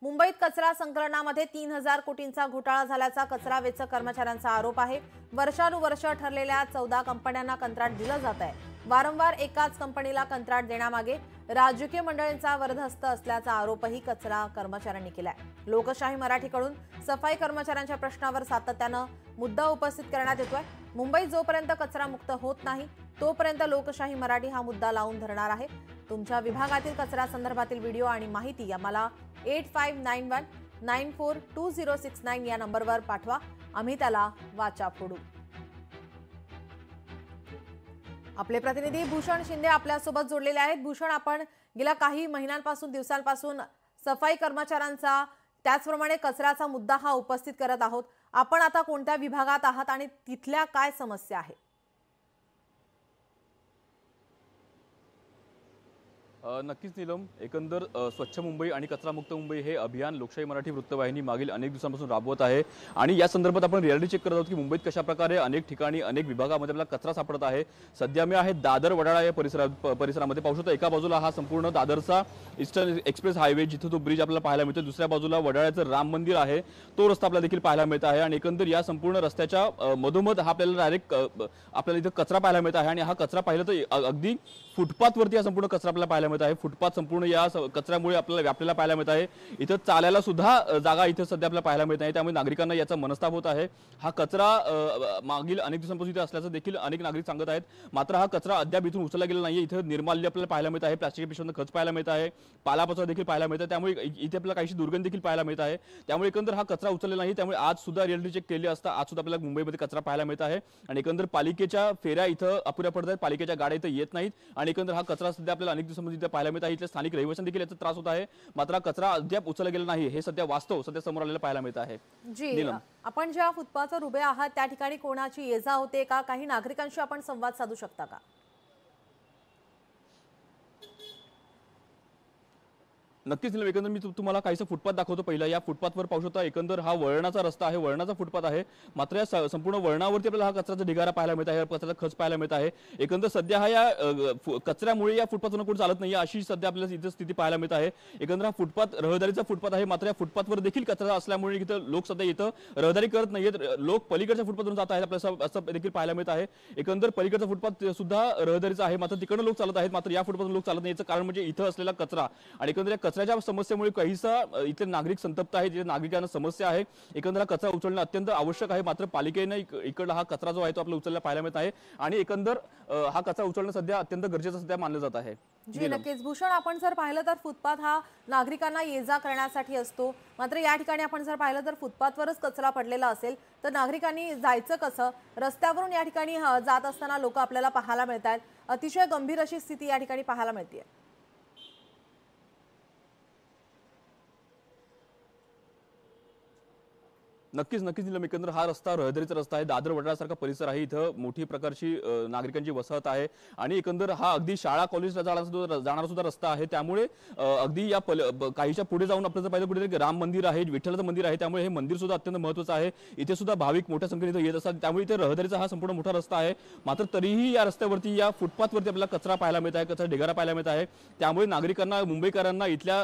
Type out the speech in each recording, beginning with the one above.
मुंबईत कचरा संकलनामध्ये 3000 कोटींचा घोटाळा झाल्याचा कचरा वेचक कर्मचाऱ्यांचा आरोप आहे। वर्षानुवर्ष ठरलेल्या 14 कंपन्यांना कंत्राट दिलं जात आहे। वारंवार एकाच कंपनीला कंत्राट देण्यामागे राजकीय मंडळींचा वरदहस्त असल्याचा आरोपही कचरा कर्मचाऱ्यांनी केलाय। लोकशाही मराठीकडून सफाई कर्मचाऱ्यांच्या प्रश्नावर सातत्यानं मुद्दा उपस्थित करण्यात येतोय। मुंबईत जोपर्यंत कचरा मुक्त होत नाही तोपर्यंत लोकशाही मराठी हा मुद्दा लावून धरणार आहे। तुमच्या विभागातील कचरा संदर्भातील व्हिडिओ आणि माहिती आम्हाला 8591942069 या नंबरवर पाठवा, आम्ही त्याला वाचा फोडू। आपले प्रतिनिधी भूषण शिंदे आपल्या सोबत जोडलेले आहेत। भूषण, आपण गेल्या काही महिन्यांपासून दिवसांपासून सफाई कर्मचाऱ्यांचा त्याचप्रमाणे कचऱ्याचा मुद्दा हा उपस्थित करत आहोत। आपण आता कोणत्या विभागात आहात आणि तिथल्या काय समस्या आहेत? नक्कीच नीलम, एकंदर स्वच्छ मुंबई आणि कचरा मुक्त मुंबई हे अभियान लोकशाही मराठी वृत्तवाहिनी मागील अनेक दिवसांपासून राबवत आहे आणि या संदर्भात आपण रिअलिटी चेक करत आहोत की मुंबईत कशा प्रकारे अनेक ठिकाणी अनेक विभागामध्ये आपल्याला कचरा सापडत आहे। सध्या मी आहे दादर वडाळा या परिसरामध्ये। पाहू शकतो एका बाजूला हा संपूर्ण दादरचा ईस्टर्न एक्सप्रेस हायवे, जिथे तो ब्रिज आपल्याला पाहायला मिळतो। दुसऱ्या बाजूला वडाळ्याचं राम मंदिर आहे, तो रस्ता आपल्याला देखील पाहायला मिळत आहे आणि एकंदर या संपूर्ण रस्त्याच्या मधोमध हा आपल्याला डायरेक्ट आपल्याला इथे कचरा पाहायला मिळत आहे आणि हा कचरा पाहिलं तर अगदी फुटपाथवरती हा संपूर्ण कचरा आपल्याला पाहायला मिळत आहे। फुटपाथ संपूर्ण या कचऱ्यामुळे आपल्याला व्यापलेला पाहायला मिळत आहे। इथं चालायला सुद्धा जागा इथं सध्या आपल्याला पाहायला मिळत नाही, त्यामुळे नागरिकांना याचा मनस्ताप होत आहे। हा कचरा मागील अनेक दिवसांपासून इथे असल्याचं देखील अनेक नागरिक सांगत आहेत, मात्र हा कचरा अद्याप इथून उचलला गेला नाहीये। इथं निर्माल्य आपल्याला पाहायला मिळत आहे, प्लास्टिक पिशव्यांना खच पाहायला मिळत आहे, पालापाचोळा देखील पाहायला मिळत आहे, त्यामुळे इथे आपल्याला काहीशी दुर्गंधी देखील पाहायला मिळत आहे। त्यामुळे एकंदर हा कचरा उचललेला नाही, त्यामुळे आज सुद्धा रिअलिटी चेक केली असता आज सुद्धा आपल्याला मुंबईमध्ये कचरा पाहायला मिळत आहे आणि एकंदर पालिकेच्या फेऱ्या इथं अपुऱ्या पडत आहेत, पालिकेच्या गाड्या इथं येत नाहीत आणि एकंदर हा कचरा सध्या आपल्याला अनेक दिवसांमध्ये इथे पाहायला मिळत आहे। इथल्या स्थानिक रहिवाशांना देखील याचा त्रास होत आहे, मात्र कचरा अद्याप उचलला गेला नाही हे सध्या वास्तव सध्या समोर आलेलं पाहायला मिळत आहे। जी, आपण ज्या फुटपाथवर उभे आहात त्या ठिकाणी कोणाची ये जा होते का? काही नागरिकांशी आपण संवाद साधू शकता का? नक्कीच एकंदर मी तुम्हाला काहीसं फुटपाथ दाखवतो। पहिला या फुटपाथवर पाहू शकता एकंदर हा वळणाचा रस्ता आहे, वळणाचा फुटपाथ आहे, मात्र या संपूर्ण वळणावरती आपल्याला हा कचऱ्याचा ढिगारा पाहायला मिळत आहे, कचऱ्याचा खच पाहायला मिळत आहे। एकंदर सध्या हा या कचऱ्यामुळे या फुटपाथवर कोण चालत नाही अशी सध्या आपल्याला इथे स्थिती पाहायला मिळत आहे। एकंदर हा फुटपाथ रहदारीचा फुटपाथ आहे, मात्र या फुटपाथवर देखील कचरा असल्यामुळे इथं लोक सध्या इथं रहदारी करत नाहीयेत, लोक पलीकडच्या फुटपाथवरून जात आहेत आपल्याला असं देखील पाहायला मिळत आहे। एकंदर पलीकडचा फुटपाथ सुद्धा रहदारीचा आहे, मात्र तिकडे लोक चालत आहेत, मात्र या फुटपाथवर लोक चालत नाही। याचं कारण म्हणजे इथं असलेला कचरा आणि एकंदर या कचऱ्याच्या समस्येमुळे काहीसा इथले नागरिक संतप्त आहेत, इथे नागरिकांना समस्या आहे। एकंदर कचरा उचलणं अत्यंत आवश्यक आहे, मात्र पालिकेने इकडला हा कचरा जो आहे तो आपल्याला उचलला पाहायला मिळत आहे आणि एकंदर हा कचरा उचलणं सध्या अत्यंत गरजेचं सध्या मानलं जात आहे। जी नक्कीच भूषण, आपण जर पाहिलं तर फुटपाथ हा नागरिकांना ये जा करण्यासाठी असतो, मात्र या ठिकाणी आपण जर पाहिलं तर फुटपाथवरच कचरा पडलेला असेल तर नागरिकांनी जायचं कसं? रस्त्यावरून या ठिकाणी जात असताना लोक आपल्याला पाहायला मिळत आहेत, अतिशय गंभीर अशी स्थिती या ठिकाणी पाहायला मिळते। नक्कीच एकंदर हा रस्ता रहदारीचा रस्ता आहे, दादर वडाळ्यासारखा परिसर आहे, इथं मोठी प्रकारची नागरिकांची वसाहत आहे आणि एकंदर हा अगदी शाळा कॉलेजला जाणारा सुद्धा रस्ता आहे। त्यामुळे अगदी या काहीच्या पुढे जाऊन आपण जर पाहिलं कुठेतरी राम मंदिर आहे, विठ्ठलाचं मंदिर आहे, त्यामुळे हे मंदिर सुद्धा अत्यंत महत्त्वाचं आहे। इथे सुद्धा भाविक मोठ्या संख्येने येत असतात, त्यामुळे इथे रहदारीचा हा संपूर्ण मोठा रस्ता आहे, मात्र तरीही या रस्त्यावरती या फुटपाथवरती आपल्याला कचरा पाहायला मिळत आहे, कचरा ढिगारा पाहायला मिळत आहे। त्यामुळे नागरिकांना, मुंबईकरांना, इथल्या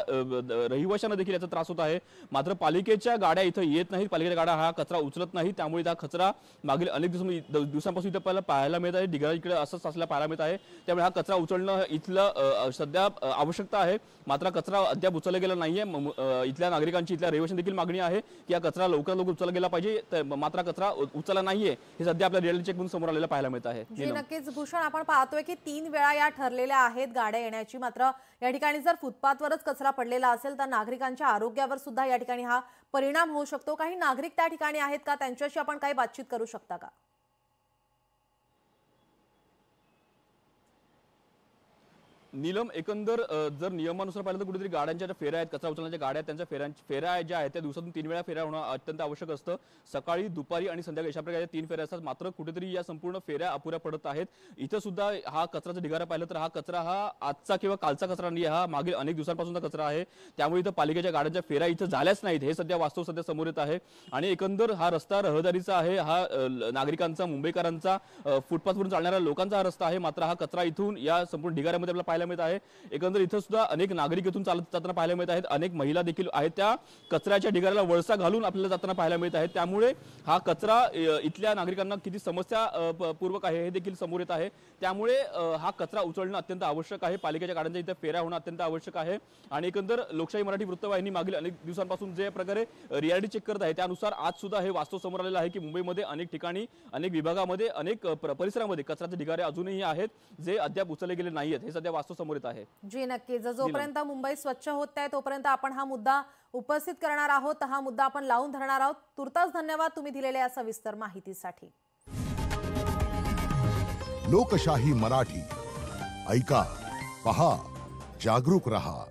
रहिवाशांना देखील याचा त्रास होत आहे, मात्र पालिकेच्या गाड्या इथं येत नाहीत, पालिकेच्या गाड्या हा कचरा उचलत नाही, त्यामुळे हा कचरा मागील अनेक दिवसांपासून इथे पाहायला मिळत आहे, ढिगारा इकडे असंच असल्याला पाहायला मिळत आहे। त्यामुळे हा कचरा उचलणं इथलं सध्या आवश्यकता आहे, मात्र कचरा अद्याप उचलला गेला नाहीये। इथल्या नागरिकांची, इथल्या रहिवाशांची देखील मागणी आहे की हा कचरा लवकर उचलला गेला पाहिजे, मात्र कचरा उचलला नाहीये हे सध्या आपल्या रिअलिटी चेक म्हणून समोर आलेलं पाहायला मिळत आहे। नक्कीच भूषण, आपण पाहतोय की 3 वेळा या ठरलेल्या आहेत गाड्या येण्याची, मात्र या ठिकाणी जर फुटपाथवरच कचरा पडलेला असेल तर नागरिकांच्या आरोग्यावर सुद्धा या ठिकाणी हा परिणाम होऊ शकतो। काही नागरिक त्या ठिकाणी आहेत का? त्यांच्याशी आपण काही बातचीत करू शकता का? नीलम, एकंदर जर नियमानुसार पाहिलं तर कुठेतरी गाड्यांच्या ज्या फेऱ्या आहेत, कचरा उचलण्याच्या गाड्या, त्यांच्या फेऱ्या ज्या आहेत त्या दिवसातून 3 वेळा फेऱ्या होणं अत्यंत आवश्यक असतं। सकाळी, दुपारी आणि संध्याकाळी अशा प्रकारे 3 फेऱ्या असतात, मात्र कुठेतरी या संपूर्ण फेऱ्या अपुऱ्या पडत आहेत। इथं सुद्धा हा कचराचा ढिगारा पाहिलं तर हा कचरा हा आजचा किंवा कालचा कचरा नाही, हा मागील अनेक दिवसांपासूनचा कचरा आहे। त्यामुळे इथं पालिकेच्या गाड्यांच्या फेऱ्या इथं झाल्याच नाहीत हे सध्या वास्तव सध्या समोर येत आहे आणि एकंदर हा रस्ता रहदारीचा आहे, हा नागरिकांचा, मुंबईकरांचा, फुटपाथवरून चालणाऱ्या लोकांचा हा रस्ता आहे, मात्र हा कचरा इथून या संपूर्ण ढिगाऱ्यामध्ये आपल्याला पाहायला मिळत आहे। एकंदर इथं सुद्धा अनेक नागरिक इथून चालत जाताना पाहायला मिळत आहेत, अनेक महिला देखील आहेत त्या कचऱ्याच्या ढिगाऱ्याला वळसा घालून आपल्याला जाताना पाहायला मिळत आहेत। त्यामुळे हा कचरा इथल्या नागरिकांना किती समस्या पूर्वक आहे हे देखील समोर येत आहे। त्यामुळे हा कचरा उचलणं अत्यंत आवश्यक आहे। पालिकेच्या गाड्यांच्या इथे फेऱ्या होणं अत्यंत आवश्यक आहे आणि एकंदर लोकशाही मराठी वृत्तवाहिनी मागील अनेक दिवसांपासून जे प्रकारे रियालिटी चेक करत आहे त्यानुसार आज सुद्धा हे वास्तव समोर आलेलं आहे की मुंबईमध्ये अनेक ठिकाणी, अनेक विभागामध्ये, अनेक परिसरामध्ये कचऱ्याचे ढिगारे अजूनही आहेत जे अद्याप उचलले गेले नाहीत। हे सध्या वास्तव समोर येत आहे। जी नक्कीच, जोपर्यंत मुंबई स्वच्छ होत आहे तोपर्यंत आपण हा मुद्दा उपस्थित करणार आहोत, हा मुद्दा आपण लावून धरणार आहोत। तुर्तास धन्यवाद तुम्ही दिलेल्या सविस्तर माहितीसाठी। लोकशाही मराठी ऐका, पहा, जागरूक रहा।